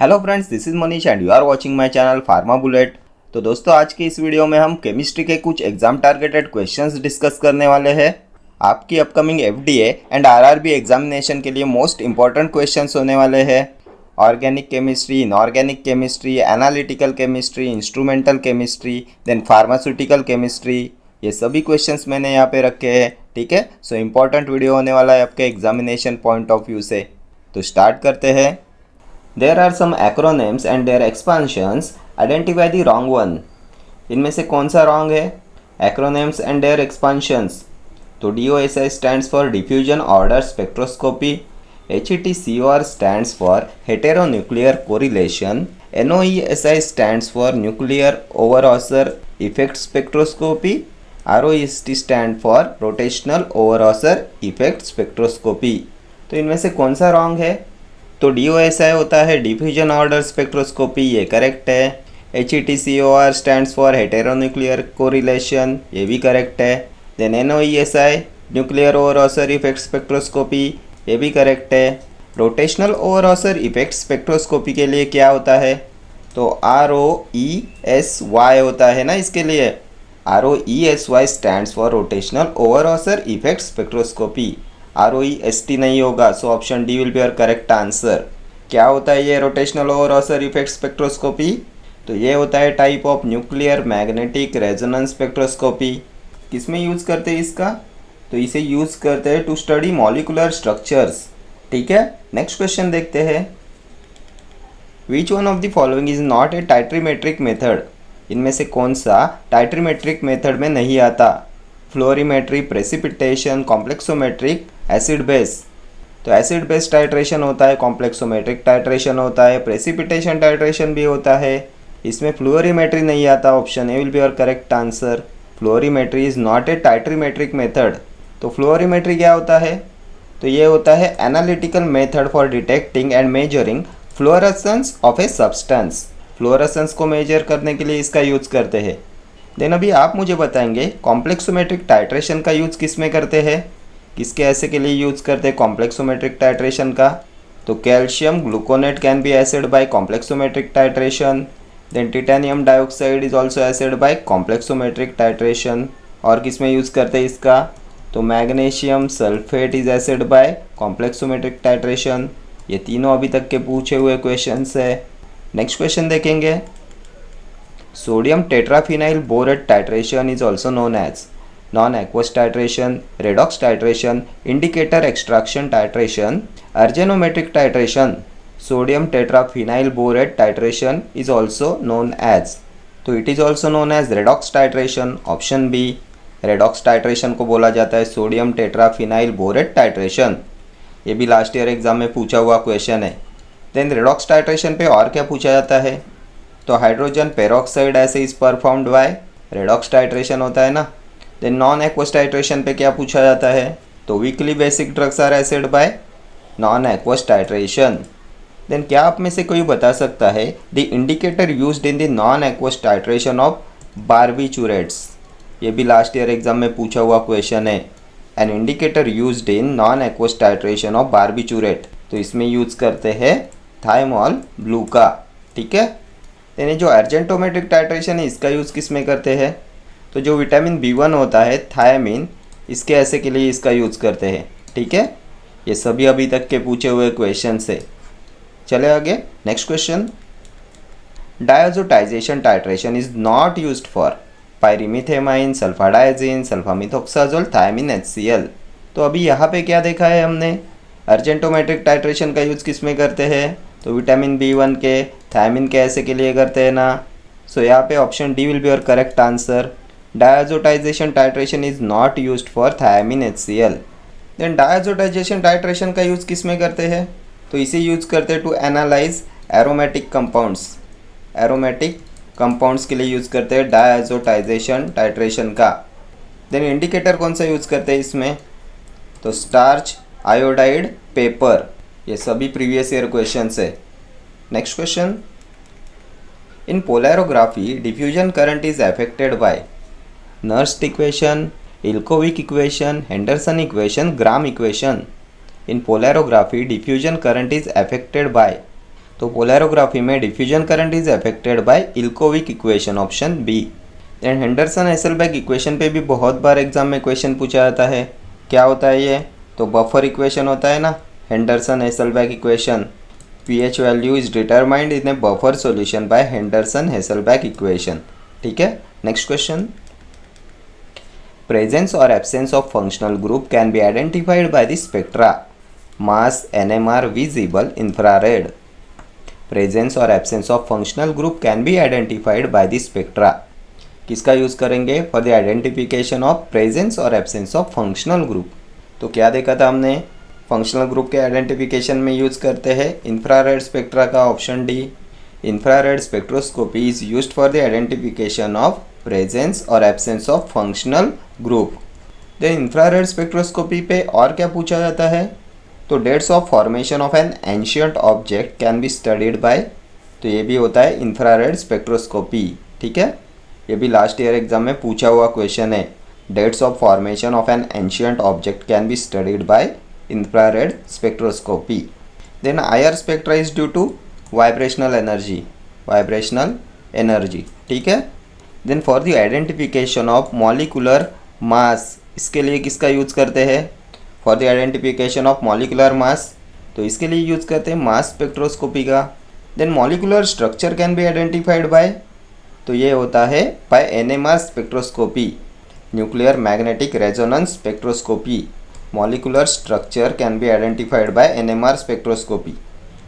Hello friends, this is Manish and you are watching my channel Pharma Bullet. तो दोस्तों, आज की इस वीडियो में हम केमिस्ट्री के कुछ एग्जाम टारगेटेड क्वेश्चंस डिस्कस करने वाले हैं। आपकी upcoming FDA and RRB examination के लिए मोस्ट इंपॉर्टेंट क्वेश्चंस होने वाले हैं। Organic chemistry, inorganic chemistry, analytical chemistry, instrumental chemistry, then pharmaceutical chemistry, ये सभी क्वेश्चंस मैंने यहाँ पे रखे हैं। ठीक है, सो इम्पॉर्टेंट वीडियो होने वाला है आपके एग्जामिनेशन पॉइंट ऑफ व्यू से। तो स्टार्ट करते हैं। There are some acronyms and their expansions. Identify the wrong one. इनमें से कौन सा wrong है? Acronyms and their expansions. तो DOSI stands for Diffusion Order Spectroscopy. HETCOR stands for Heteronuclear Correlation. NOESI stands for Nuclear Overosser Effect Spectroscopy. ROEST stands for Rotational Overosser Effect Spectroscopy. तो इनमें से कौन सा wrong है? तो DOSI होता है डिफ्यूजन ऑर्डर स्पेक्ट्रोस्कोपी, ये करेक्ट है। HETCOR stands for heteronuclear correlation, ये भी करेक्ट है। Then NOESI nuclear Overhauser effect spectroscopy, ये भी करेक्ट है। रोटेशनल ओवरऑसर इफेक्ट स्पेक्ट्रोस्कोपी के लिए क्या होता है? तो ROESY होता है ना इसके लिए। ROESY stands for rotational Overhauser effect spectroscopy. ROEST नहीं होगा, so option D will be your correct answer. क्या होता है ये रोटेशनल ओवरऑसर इफेक्ट स्पेक्ट्रोस्कोपी? तो ये होता है type of nuclear magnetic resonance spectroscopy. किस में यूज़ करते हैं इसका? तो इसे यूज़ करते हैं टू स्टडी मॉलिकुलर स्ट्रक्चर्स। ठीक है, नेक्स्ट क्वेश्चन देखते हैं। Which one of the following is not a titrimetric method? इनमें से कौन सा टाइट्रीमेट्रिक मेथड में नहीं आता? Fluorimetry, precipitation, complexometric, acid base. तो एसिड बेस टाइट्रेशन होता है, कॉम्प्लेक्सोमेट्रिक टाइट्रेशन होता है, प्रेसिपिटेशन टाइट्रेशन भी होता है। इसमें फ्लोरीमेट्री नहीं आता, option A will be your correct answer. Fluorimetry is not a titrimetric method. तो फ्लोरीमेट्री क्या होता है? तो ये होता है analytical method for detecting and measuring fluorescence of a substance. Fluorescence को मेजर करने के लिए इसका यूज़ करते हैं। देन अभी आप मुझे बताएंगे कॉम्प्लेक्सोमेट्रिक टाइट्रेशन का यूज़ किस में करते हैं? किसके ऐसे के लिए यूज़ करते हैं कॉम्प्लेक्सोमेट्रिक टाइट्रेशन का? तो calcium gluconate can be assayed by complexometric titration. Then titanium dioxide is also assayed by complexometric titration. और किस में यूज़ करते हैं इसका? तो magnesium sulphate is assayed by complexometric titration. ये तीनों अभी तक के पूछे हुए क्वेश्चन है। नेक्स्ट क्वेश्चन देखेंगे। Sodium tetraphenyl borate titration is also known as non-aqueous titration, redox titration, indicator extraction titration, arganometric titration. Sodium tetraphenyl borate titration is also known as, तो it is also known as redox titration. Option B, redox titration को बोला जाता है sodium टेट्राफिनाइल borate titration. ये भी last year exam में पूछा हुआ क्वेश्चन है। देन redox टाइट्रेशन पे और क्या पूछा जाता है? तो हाइड्रोजन पेरोक्साइड ऐसे is performed by redox titration होता है ना। देन नॉन एक्वस टाइट्रेशन पे क्या पूछा जाता है? तो weakly basic drugs are assayed by non aqueous titration. Then क्या आप में से कोई बता सकता है the indicator used in the non aqueous titration of barbiturates? ये भी लास्ट ईयर एग्जाम में पूछा हुआ क्वेश्चन है। An indicator used in non aqueous titration of barbiturate, तो इसमें यूज करते हैं थाइमोल ब्लू का। ठीक है, यानी जो अर्जेंटोमेट्रिक टाइट्रेशन है इसका यूज़ किस में करते हैं? तो जो विटामिन B1 होता है थायमिन, इसके ऐसे के लिए इसका यूज़ करते हैं। ठीक है, ये सभी अभी तक के पूछे हुए क्वेश्चन से। चले आगे, next question. Diazotization titration is not used for pyrimethamine, sulfadiazine, sulfamethoxazole, thiamine HCl। तो अभी यहाँ पे क्या देखा है हमने? अर्जेंटोमेट्रिक टाइट्रेशन का यूज़ किस में करते हैं? तो विटामिन B1 के, थायमिन के ऐसे के लिए करते हैं ना। सो यहाँ पे option D will be your correct answer. Diazotization titration is not used for thiamine HCl। Then diazotization titration का यूज़ किस में करते हैं? तो इसे यूज़ करते हैं to analyze aromatic compounds. Aromatic compounds के लिए यूज़ करते हैं डायजोटाइजेशन टाइट्रेशन का। देन इंडिकेटर कौन सा यूज़ करते हैं इसमें? तो स्टार्च, आयोडाइड, पेपर, ये सभी प्रीवियस ईयर क्वेश्चंस है। Next question. In polarography diffusion current is affected by Nernst equation, Ilkovic equation, Henderson equation, gram equation. In polarography diffusion current is affected by, तो polarography में diffusion current is affected by Ilkovic equation, option B. And Henderson Hasselbalch equation पे भी बहुत बार exam में question पूछा जाता है। क्या होता है ये? तो बफर इक्वेशन होता है ना, Henderson Hasselbalch equation. pH value is determined in a buffer solution by Henderson Hasselbalch equation. ठीक है, नेक्स्ट क्वेश्चन। प्रेजेंस और absence of functional group can be identified by the spectra mass, NMR, visible, infrared. Presence और absence of functional group can be identified by the spectra. किसका use करेंगे for the identification of presence और absence of functional group? तो क्या देखा था हमने? Functional group के आइडेंटिफिकेशन में यूज़ करते हैं इंफ्रारेड स्पेक्ट्रा का, option D. Infrared spectroscopy is used for the identification of presence और absence of functional group. Then infrared spectroscopy पे और क्या पूछा जाता है? तो dates of formation of an ancient object can be studied by, तो ये भी होता है इंफ्रारेड स्पेक्ट्रोस्कोपी। ठीक है, ये भी लास्ट ईयर एग्जाम में पूछा हुआ क्वेश्चन है। Dates of formation of an ancient object can be studied by infrared spectroscopy. Then IR spectra is due to vibrational energy, vibrational energy. ठीक है, then for the identification of molecular mass, इसके लिए किसका use करते हैं? For the identification of molecular mass, तो इसके लिए यूज़ करते हैं मास स्पेक्ट्रोस्कोपी का। Then molecular structure can be identified by, तो ये होता है by NMR spectroscopy, nuclear magnetic resonance spectroscopy. Molecular structure can be identified by NMR spectroscopy.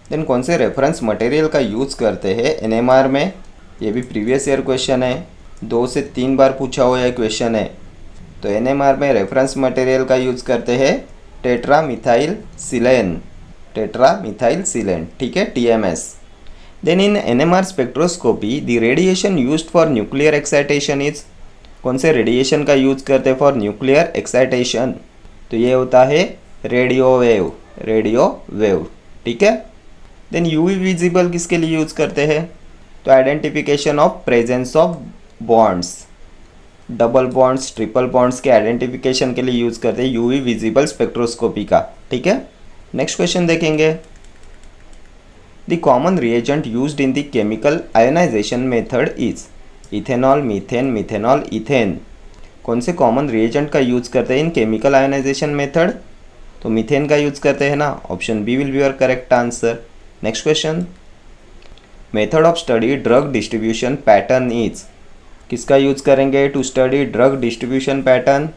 Then कौन से रेफरेंस मटेरियल का यूज़ करते हैं NMR में? ये भी प्रीवियस ईयर क्वेश्चन है, 2 से 3 बार पूछा हुआ क्वेश्चन है। तो NMR में रेफरेंस मटेरियल का यूज़ करते हैं टेट्रामिथाइल सिलेन, टेट्रामिथाइल सिलेन। ठीक है, TMS। Then in NMR spectroscopy the radiation used for nuclear excitation is, कौन से रेडिएशन का यूज़ करते हैं फॉर न्यूक्लियर एक्साइटेशन? तो ये होता है रेडियो वेव, रेडियो वेव। ठीक है, देन UV विजिबल किसके लिए यूज़ करते हैं? तो identification of presence of bonds, double bonds, triple bonds के आइडेंटिफिकेशन के लिए यूज़ करते हैं UV विजिबल स्पेक्ट्रोस्कोपी का। ठीक है, नेक्स्ट क्वेश्चन देखेंगे। The common reagent used in the chemical ionization method is ethanol, methane, methanol, ethane. कौन से कॉमन रिएजेंट का यूज़ करते हैं इन केमिकल आयोनाइजेशन मेथड? तो मीथेन का यूज़ करते हैं ना, option B will be your correct answer. Next question. Method of study drug distribution pattern is, किसका यूज़ करेंगे to study drug distribution pattern?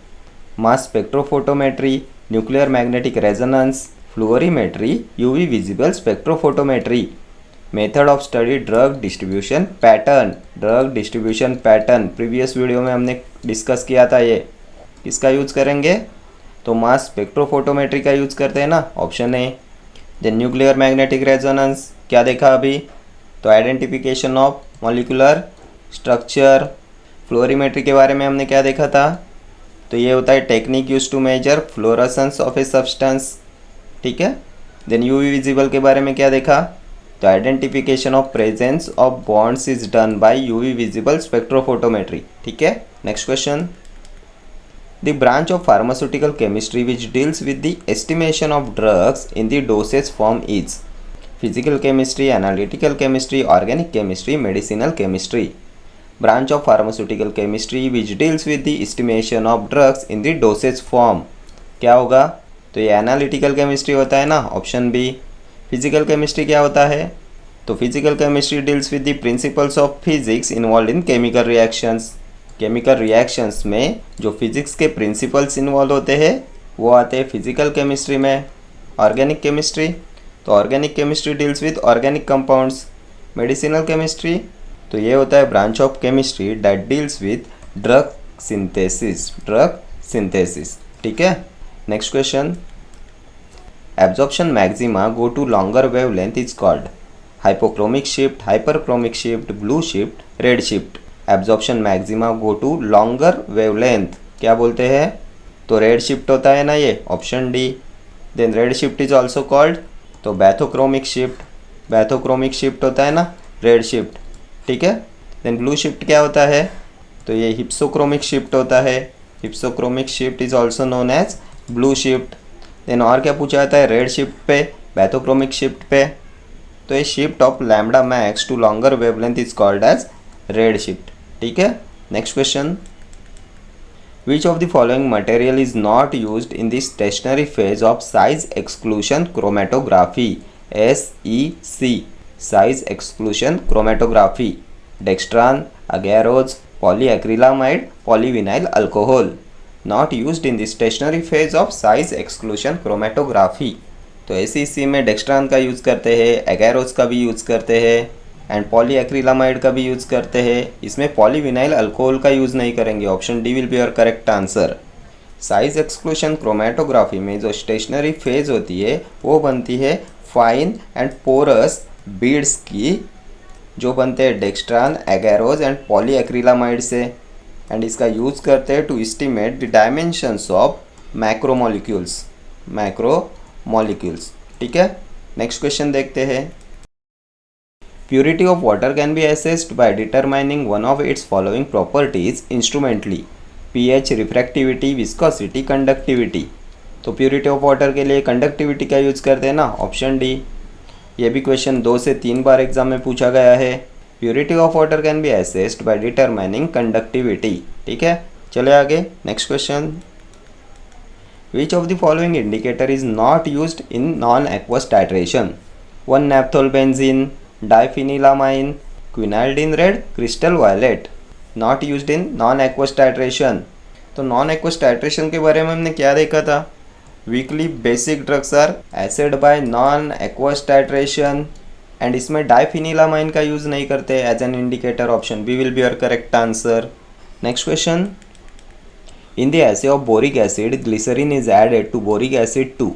Mass spectrophotometry, nuclear magnetic resonance, fluorimetry, UV visible spectrophotometry. Method of study drug distribution pattern, drug distribution pattern previous video में हमने discuss किया था। ये किसका use करेंगे? तो मास स्पेक्ट्रोफोटोमेट्री का यूज़ करते हैं ना, option A. Then nuclear magnetic resonance, क्या देखा अभी? तो identification of molecular structure. Fluorimetry के बारे में हमने क्या देखा था? तो ये होता है technique use to measure fluorescence of a substance. ठीक है, देन UV विजिबल के बारे में क्या देखा? तो identification of presence of bonds is done by UV visible spectrophotometry. ठीक है, next question. The branch of pharmaceutical chemistry which deals with the estimation of drugs in the dosage form is physical chemistry, analytical chemistry, organic chemistry, medicinal chemistry. Branch of pharmaceutical chemistry which deals with the estimation of drugs in the dosage form, क्या होगा? तो ये analytical chemistry होता है ना, option B. Physical chemistry क्या होता है? तो physical chemistry deals with the principles of physics involve in chemical reactions. Chemical reactions में जो फिजिक्स के प्रिंसिपल्स इन्वॉल्व होते हैं वो आते हैं फिजिकल केमिस्ट्री में। ऑर्गेनिक केमिस्ट्री, तो organic chemistry deals with organic compounds. Medicinal chemistry, तो ये होता है branch of chemistry that deals with drug synthesis, drug synthesis. ठीक है, next question. Absorption maxima go to longer wavelength is called hypochromic shift, hyperchromic shift, blue shift, red shift. Absorption maxima go to longer wavelength क्या बोलते हैं? तो red shift होता है ना ये, option D. Then red shift is also called, तो bathochromic shift, bathochromic shift होता है ना, रेड शिफ्ट। ठीक है, देन ब्लू शिफ्ट क्या होता है? तो ये हिप्सोक्रोमिक शिफ्ट होता है। Hypsochromic shift is also known as blue shift. Then और क्या पूछा जाता है रेड शिफ्ट पे, बैथोक्रोमिक शिफ्ट पे? तो a shift of lambda max to longer wavelength is called as red shift. ठीक है, next question, which of the following material is not used in the stationary phase of size exclusion chromatography, SEC, size exclusion chromatography, dextran, agarose, polyacrylamide, polyvinyl alcohol, not used in the stationary phase of size exclusion chromatography. तो SEC में dextran का use करते हैं, एगैरोज का भी use करते हैं and polyacrylamide का भी यूज़ करते हैं। इसमें पॉलीविनाइल अल्कोहल का यूज़ नहीं करेंगे। Option D will be your correct answer. Size exclusion chromatography में जो स्टेशनरी फेज होती है वो बनती है फाइन एंड पोरस बीड्स की, जो बनते हैं डेक्स्ट्रान, एगैरोज एंड पॉलीएक्रिलामाइड से, एंड इसका यूज़ करते हैं to estimate the dimensions of macromolecules. ठीक है, नेक्स्ट क्वेश्चन देखते हैं। Purity of water can be assessed by determining one of its following properties instrumentally, pH, refractivity, viscosity, conductivity. तो purity of water के लिए कंडक्टिविटी का यूज़ करते हैं ना, ऑप्शन डी। ये भी क्वेश्चन 2 से 3 बार एग्जाम में पूछा गया है। Purity of water can be assessed by determining conductivity. ठीक है, चले आगे, next question, which of the following indicator is not used in non aqueous titration, one naphthol benzein, diphenylamine, quinaldine red, crystal violet, not used in non aqueous titration. तो non aqueous titration के बारे में हमने क्या देखा था, weakly basic drugs are assayed by non aqueous titration, and इसमें diphenylamine का यूज़ नहीं करते as an indicator. Option B will be your correct answer. Next question, in the assay of boric acid glycerin is added to boric acid to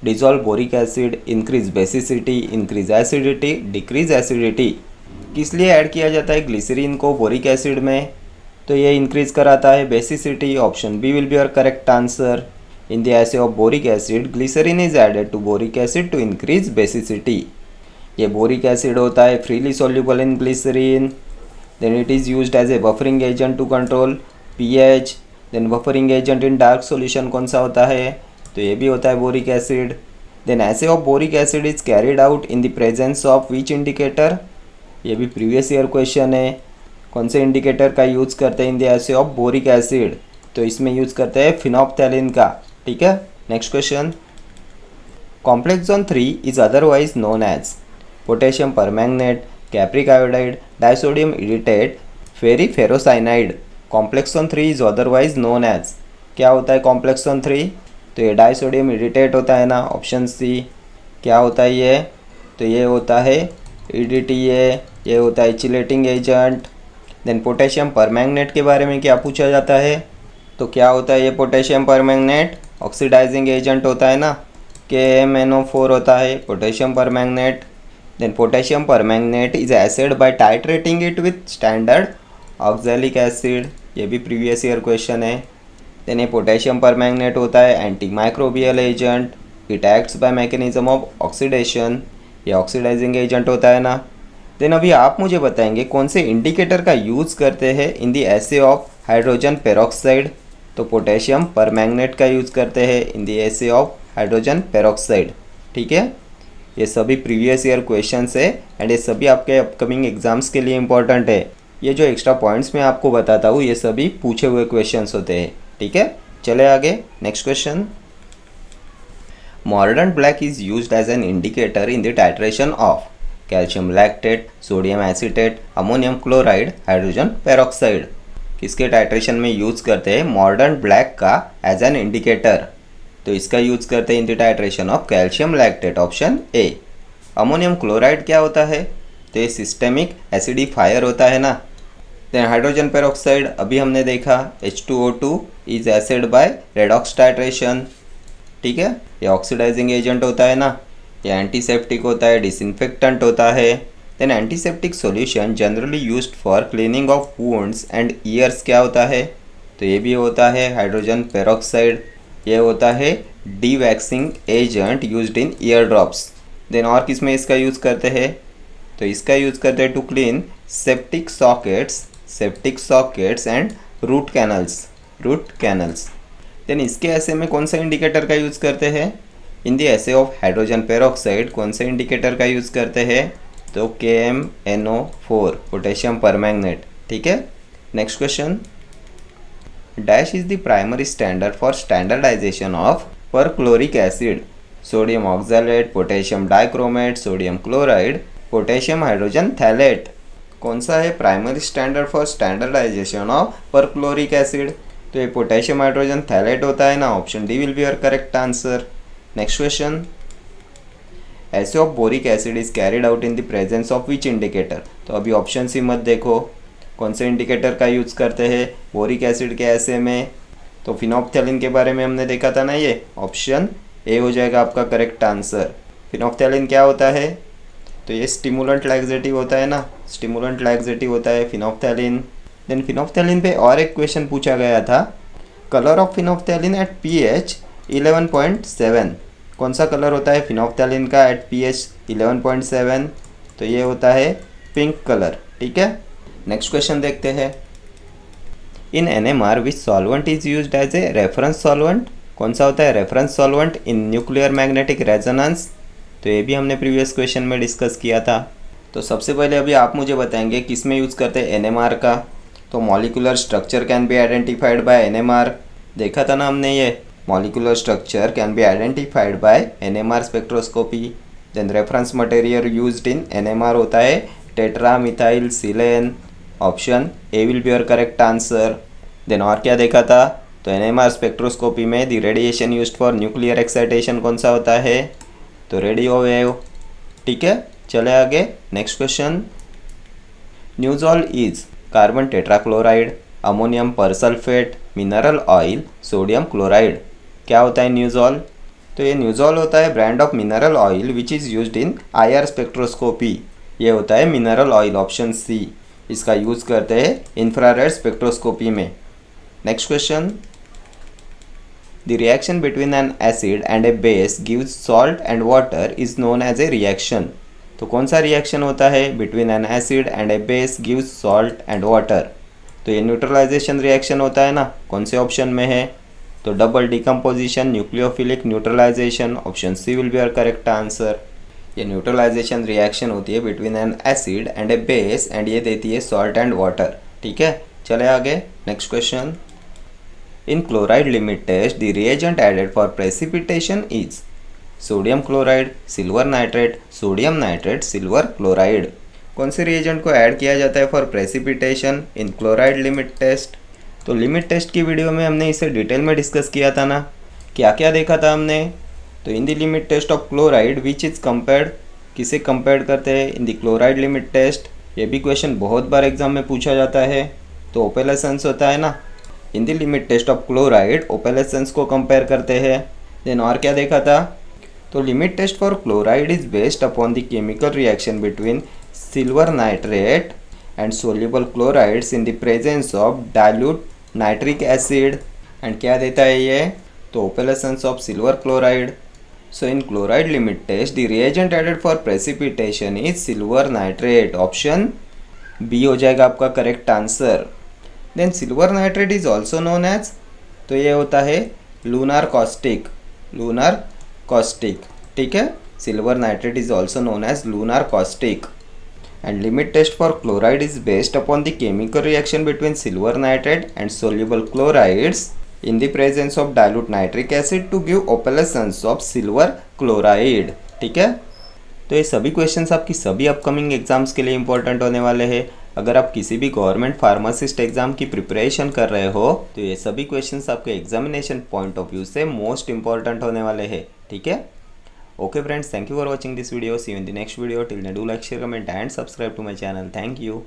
dissolve boric acid, increase basicity, increase acidity, decrease acidity. किस लिए add किया जाता है glycerine को boric acid में, तो ये increase कराता है basicity. Option B will be your correct answer. In the assay of boric acid glycerin is added to boric acid to increase basicity. ये बोरिक एसिड होता है freely soluble in glycerin, then it is used as a buffering agent to control pH। Then buffering agent in dark solution कौन सा होता है, तो ये भी होता है boric acid. Then assay of boric acid is carried out in the presence of which indicator, ये भी प्रीवियस ईयर क्वेश्चन है। कौन से इंडिकेटर का यूज़ करते हैं in the assay of boric acid, तो इसमें यूज़ करते हैं फिनोप्थैलिन का। ठीक है, next question, complexone 3 is otherwise known as potassium permanganate, cupric iodide, disodium edetate, ferriferrocyanide. Complexone 3 is otherwise known as, क्या होता है कॉम्प्लेक्स जोन 3, तो ये डाइसोडियम इरिटेट होता है ना, ऑप्शन सी। क्या होता है ये, तो ये होता है EDTA, ये होता है chelating agent. Then potassium permanganate के बारे में क्या पूछा जाता है, तो क्या होता है ये पोटेशियम परमैंगनेट, ऑक्सीडाइजिंग एजेंट होता है ना, KMnO4 होता है potassium permanganate. Then potassium permanganate is assayed by titrating it with standard oxalic acid, ये भी प्रीवियस ईयर क्वेश्चन है। देन ये पोटेशियम परमैंगनेट होता है anti microbial agent, it acts by mechanism of oxidation, ये ऑक्सीडाइजिंग एजेंट होता है ना। देन अभी आप मुझे बताएंगे कौन से इंडिकेटर का यूज़ करते हैं in the assay of hydrogen peroxide, तो पोटेशियम परमैंगनेट का यूज़ करते हैं in the assay of hydrogen peroxide. ठीक है, ये सभी प्रीवियस ईयर क्वेश्चंस है एंड ये सभी आपके अपकमिंग एग्जाम्स के लिए इंपॉर्टेंट है। ये जो एक्स्ट्रा पॉइंट्स मैं आपको बताता हूँ ये सभी पूछे हुए क्वेश्चंस होते हैं। ठीक है, चले आगे, next question, mordant black is used as an indicator in the titration of calcium lactate, sodium acetate, ammonium chloride, hydrogen peroxide. किसके टाइट्रेशन में यूज़ करते हैं मॉर्डन ब्लैक का एज एन इंडिकेटर, तो इसका यूज़ करते हैं in the titration of calcium lactate, option A. Ammonium chloride क्या होता है, तो ये सिस्टेमिक एसिडिफायर होता है ना। देन हाइड्रोजन पेरोक्साइड अभी हमने देखा H2O2 is assayed bye redox titration. ठीक है, ये ऑक्सीडाइजिंग एजेंट होता है ना, ये एंटीसेप्टिक होता है, डिसइंफेक्टेंट होता है। Then antiseptic solution generally used for cleaning of wounds and ears क्या होता है, तो ये भी होता है हाइड्रोजन पेरोक्साइड। ये होता है dewaxing agent used in ear drops. Then और किस में इसका यूज़ करते हैं, तो इसका यूज़ करते हैं to clean septic sockets and root canals. Then इसके ऐसे में कौन सा इंडिकेटर का यूज़ करते हैं, in the assay of hydrogen peroxide कौन से इंडिकेटर का यूज़ करते हैं? तो KMnO4 पोटेशियम परमैंगनेट। ठीक है। Next question, dash is the primary standard for standardization of perchloric acid? Sodium oxalate, potassium dichromate, sodium chloride, potassium hydrogen phthalate. कौन सा है primary standard for standardization of perchloric acid? तो ये potassium hydrogen phthalate होता है ना। Option D will be your correct answer. Next question, assay of boric acid is carried out in the presence of which indicator? तो अभी option C मत देखो, कौन से इंडिकेटर का यूज़ करते हैं बोरिक एसिड के एसे में? तो फिनोप्थेलिन के बारे में हमने देखा था ना, ये ऑप्शन ए हो जाएगा आपका करेक्ट आंसर। फिनोप्थेलिन क्या होता है? तो ये स्टिमुलेंट लैक्सेटिव होता है ना, स्टिमुलेंट लैक्सेटिव होता है फिनोप्थेलिन। देन फिनोप्थेलिन पे और एक क्वेश्चन पूछा गया था, कलर ऑफ फिनोप्थेलिन एट pH 11.7। कौन सा कलर होता है फिनोप्थेलिन का एट pH 11.7? तो ये होता है पिंक कलर। ठीक है। नेक्स्ट क्वेश्चन देखते हैं, in NMR which solvent is used as a reference solvent? कौन सा होता है reference solvent in nuclear magnetic resonance? तो ये भी हमने प्रीवियस क्वेश्चन में डिस्कस किया था। तो सबसे पहले अभी आप मुझे बताएंगे किस में यूज़ करते हैं NMR का? तो molecular structure can be identified by NMR। देखा था ना हमने, ये molecular structure can be identified by NMR spectroscopy. Then reference material used in NMR होता है tetra methyl silane. Option A will be your correct answer. Then और क्या देखा था? तो NMR स्पेक्ट्रोस्कोपी में the radiation used for nuclear excitation कौन सा होता है? तो रेडियो वेव। ठीक है, चले आगे। Next question, Nujol is carbon tetrachloride, ammonium persulphate, mineral oil, sodium chloride. क्या होता है न्यूजॉल? तो ये न्यूजॉल होता है brand of mineral oil which is used in IR spectroscopy. ये होता है मिनरल ऑयल, ऑप्शन सी। इसका यूज़ करते हैं इंफ्रारेड स्पेक्ट्रोस्कोपी में। Next question, the reaction between an acid and a base gives salt and water is known as a reaction. तो कौन सा रिएक्शन होता है between an acid and a base gives salt and water? तो ये neutralization reaction होता है ना। कौन से ऑप्शन में है? तो double decomposition, nucleophilic neutralization. Option C will be your correct answer. ये न्यूट्रलाइजेशन रिएक्शन होती है between an acid and a base and ये देती है सॉल्ट एंड वाटर। ठीक है, चले आगे। Next question, in chloride limit test the reagent added for precipitation is sodium chloride, silver nitrate, sodium nitrate, silver chloride. कौन से रिएजेंट को ऐड किया जाता है for precipitation in chloride limit test? तो लिमिट टेस्ट की वीडियो में हमने इसे डिटेल में डिस्कस किया था ना। क्या क्या देखा था हमने? तो in the limit test of chloride which is compared, किसे कंपेयर करते हैं in the chloride limit test? ये भी क्वेश्चन बहुत बार एग्जाम में पूछा जाता है। तो ओपेलेसेंस होता है ना। In the limit test of chloride opalescence को कंपेयर करते हैं। देन और क्या देखा था? तो limit test for chloride is based upon the chemical reaction between silver nitrate and soluble chlorides in the presence of dilute nitric acid. And क्या देता है ये? तो opalescence of silver chloride. So in chloride limit test the reagent added for precipitation is silver nitrate. Option B हो जाएगा आपका correct answer. Then silver nitrate is also known as, तो ये होता है लूनार कॉस्टिक, लूनार कॉस्टिक। ठीक है, silver nitrate is also known as lunar caustic. And limit test for chloride is based upon the chemical reaction between silver nitrate and soluble chlorides in the presence of dilute nitric acid to give opalescence of silver chloride। ठीक है, तो ये सभी questions आपकी सभी upcoming exams के लिए important होने वाले हैं। अगर आप किसी भी गवर्नमेंट फार्मासिस्ट एग्जाम की प्रिपरेशन कर रहे हो तो ये सभी क्वेश्चंस आपके एग्जामिनेशन पॉइंट ऑफ व्यू से मोस्ट इंपॉर्टेंट होने वाले हैं। ठीक है, okay friends, thank you for watching this video. See you in the next video. Till then do like, share, comment and subscribe to my channel. Thank you.